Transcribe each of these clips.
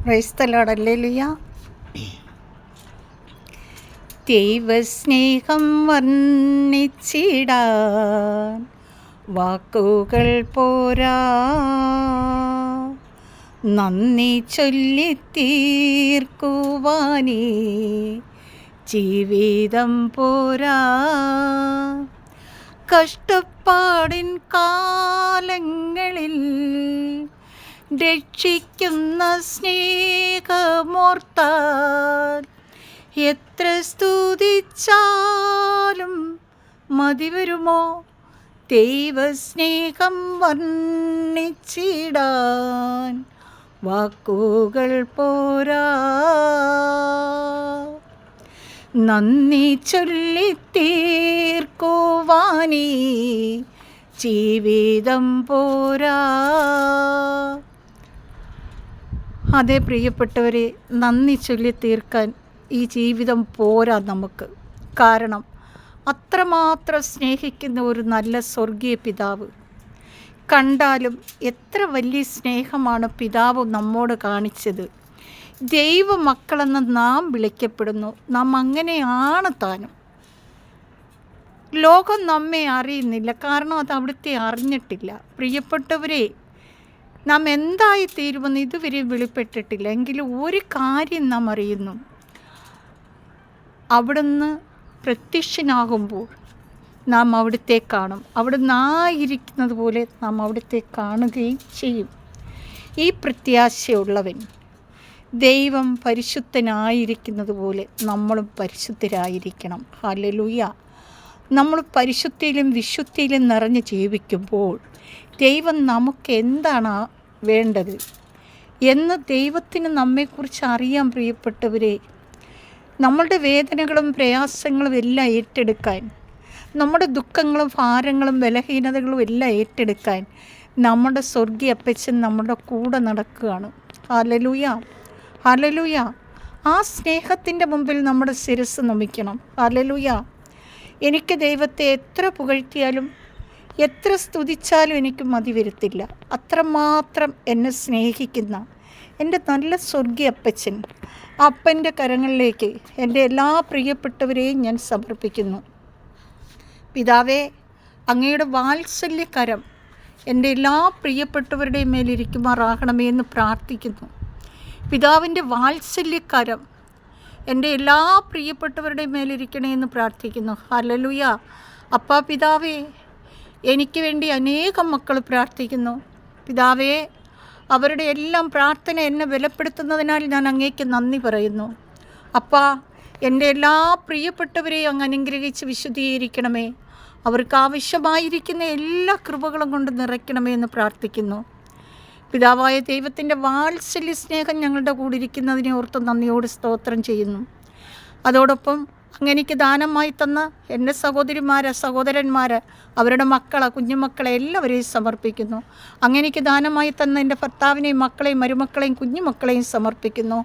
Price the lord. Hallelujah. ദൈവസ്നേഹം വർണ്ണിച്ചിടാൻ വാക്കുകൾ പോരാ, നന്ദി ചൊല്ലിത്തീർക്കുവാനേ ജീവിതം പോരാ. കഷ്ടപ്പാടിൻ കാലങ്ങളിൽ രക്ഷിക്കുന്ന സ്നേഹമോർത്താൽ എത്ര സ്തുതിച്ചാലും മതിവരുമോ? ദൈവസ്നേഹം വർണ്ണിച്ചിടാൻ വാക്കുകൾ പോരാ, നന്ദി ചൊല്ലിത്തീർക്കുവാനേ ജീവിതം പോരാ. അതേ പ്രിയപ്പെട്ടവരെ, നന്ദി ചൊല്ലിത്തീർക്കാൻ ഈ ജീവിതം പോരാ നമുക്ക്. കാരണം അത്രമാത്രം സ്നേഹിക്കുന്ന ഒരു നല്ല സ്വർഗീയ പിതാവ്. കണ്ടാലും എത്ര വലിയ സ്നേഹമാണ് പിതാവ് നമ്മോട് കാണിച്ചത്. ദൈവമക്കളെന്ന് നാം വിളിക്കപ്പെടുന്നു. നാം അങ്ങനെയാണ് താനും. ലോകം നമ്മെ അറിയുന്നില്ല, കാരണം അത് അവിടുത്തെ അറിഞ്ഞിട്ടില്ല. പ്രിയപ്പെട്ടവരെ, നാം എന്തായിത്തീരുമെന്ന് ഇതുവരെ വെളിപ്പെട്ടിട്ടില്ല. എങ്കിലും ഒരു കാര്യം നാം അറിയുന്നു, അവിടുന്ന് പ്രത്യക്ഷനാകുമ്പോൾ നാം അവിടുത്തെ കാണും. അവിടുന്ന് ആയിരിക്കുന്നത് പോലെ നാം അവിടുത്തെ കാണുകയും ചെയ്യും. ഈ പ്രത്യാശയുള്ളവൻ, ദൈവം പരിശുദ്ധനായിരിക്കുന്നത് പോലെ നമ്മളും പരിശുദ്ധരായിരിക്കണം. ഹല്ലേലൂയ. നമ്മൾ പരിശുദ്ധിയിലും വിശുദ്ധിയിലും നിറഞ്ഞ് ജീവിക്കുമ്പോൾ ദൈവം നമുക്ക് എന്താണ് വേണ്ടത് എന്ന് ദൈവത്തിന് നമ്മെക്കുറിച്ച് അറിയാൻ. പ്രിയപ്പെട്ടവരെ, നമ്മളുടെ വേദനകളും പ്രയാസങ്ങളും എല്ലാം ഏറ്റെടുക്കാൻ, നമ്മുടെ ദുഃഖങ്ങളും ഭാരങ്ങളും ബലഹീനതകളും എല്ലാം ഏറ്റെടുക്കാൻ നമ്മുടെ സ്വർഗീയ അപ്പച്ചൻ നമ്മുടെ കൂടെ നടക്കുകയാണ്. Hallelujah, hallelujah. ആ സ്നേഹത്തിൻ്റെ മുമ്പിൽ നമ്മുടെ ശിരസ്സ് നമിക്കണം. ഹല്ലേലൂയ. എനിക്ക് ദൈവത്തെ എത്ര പുകഴ്ത്തിയാലും എത്ര സ്തുതിച്ചാലും എനിക്ക് മതി വരത്തില്ല. അത്രമാത്രം എന്നെ സ്നേഹിക്കുന്ന എൻ്റെ നല്ല സ്വർഗീയ അപ്പച്ചൻ, അപ്പൻ്റെ കരങ്ങളിലേക്ക് എൻ്റെ എല്ലാ പ്രിയപ്പെട്ടവരെയും ഞാൻ സമർപ്പിക്കുന്നു. പിതാവേ, അങ്ങയുടെ വാത്സല്യകരം എൻ്റെ എല്ലാ പ്രിയപ്പെട്ടവരുടെയും മേലിരിക്കുമാറാകണമേ എന്ന് പ്രാർത്ഥിക്കുന്നു. പിതാവിൻ്റെ വാത്സല്യകരം എൻ്റെ എല്ലാ പ്രിയപ്പെട്ടവരുടെയും മേലിരിക്കണേ എന്ന് പ്രാർത്ഥിക്കുന്നു. ഹല്ലേലൂയ. അപ്പാ പിതാവേ, എനിക്ക് വേണ്ടി അനേകം മക്കൾ പ്രാർത്ഥിക്കുന്നു. പിതാവേ, അവരുടെ എല്ലാം പ്രാർത്ഥന എന്നെ ബലപ്പെടുത്തുന്നതിനാൽ ഞാൻ അങ്ങേക്ക് നന്ദി പറയുന്നു. അപ്പാ, എൻ്റെ എല്ലാ പ്രിയപ്പെട്ടവരെയും അങ്ങ് അനുഗ്രഹിച്ച് വിശുദ്ധീകരിക്കണമേ. അവർക്ക് ആവശ്യമായിരിക്കുന്ന എല്ലാ കൃപകളും കൊണ്ട് നിറയ്ക്കണമേ എന്ന് പ്രാർത്ഥിക്കുന്നു. പിതാവായ ദൈവത്തിൻ്റെ വാത്സല്യ സ്നേഹം ഞങ്ങളുടെ കൂടെ ഇരിക്കുന്നതിനെ ഓർത്ത് നന്ദിയോട് സ്തോത്രം ചെയ്യുന്നു. അതോടൊപ്പം അങ്ങനെക്ക് ദാനമായി തന്ന എൻ്റെ സഹോദരന്മാർ, അവരുടെ കുഞ്ഞുമക്കളെ എല്ലാവരെയും സമർപ്പിക്കുന്നു. അങ്ങനെക്ക് ദാനമായി തന്ന എൻ്റെ ഭർത്താവിനെയും മക്കളെയും മരുമക്കളെയും കുഞ്ഞുമക്കളെയും സമർപ്പിക്കുന്നു.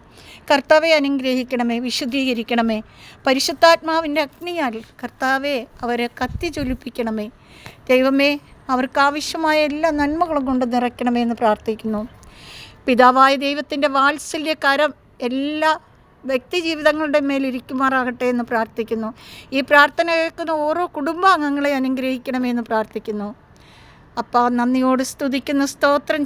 കർത്താവെ അനുഗ്രഹിക്കണമേ, വിശുദ്ധീകരിക്കണമേ. പരിശുദ്ധാത്മാവിൻ്റെ അഗ്നിയാൽ കർത്താവെ അവരെ കത്തി ജ്വലിപ്പിക്കണമേ. ദൈവമേ, അവർക്കാവശ്യമായ എല്ലാ നന്മകളും കൊണ്ട് നിറയ്ക്കണമേ എന്ന് പ്രാർത്ഥിക്കുന്നു. പിതാവായ ദൈവത്തിൻ്റെ വാത്സല്യകരം എല്ലാ വ്യക്തി ജീവിതങ്ങളുടെ മേലിരിക്കുമാറാകട്ടെ എന്ന് പ്രാർത്ഥിക്കുന്നു. ഈ പ്രാർത്ഥന കേൾക്കുന്ന ഓരോ കുടുംബാംഗങ്ങളെ അനുഗ്രഹിക്കണമേ എന്ന് പ്രാർത്ഥിക്കുന്നു. അപ്പോൾ നന്ദിയോട് സ്തുതിക്കുന്ന സ്തോത്രം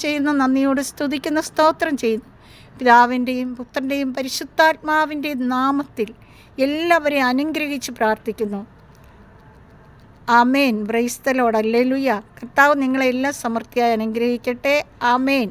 ചെയ്യുന്നു. പിതാവിൻ്റെയും പുത്രൻ്റെയും പരിശുദ്ധാത്മാവിൻ്റെയും നാമത്തിൽ എല്ലാവരെയും അനുഗ്രഹിച്ച് പ്രാർത്ഥിക്കുന്നു. ആമേൻ. Praise the lord. ഹല്ലേലൂയ. കർത്താവ് നിങ്ങളെല്ലാം സമൃദ്ധിയായി അനുഗ്രഹിക്കട്ടെ. ആമേൻ.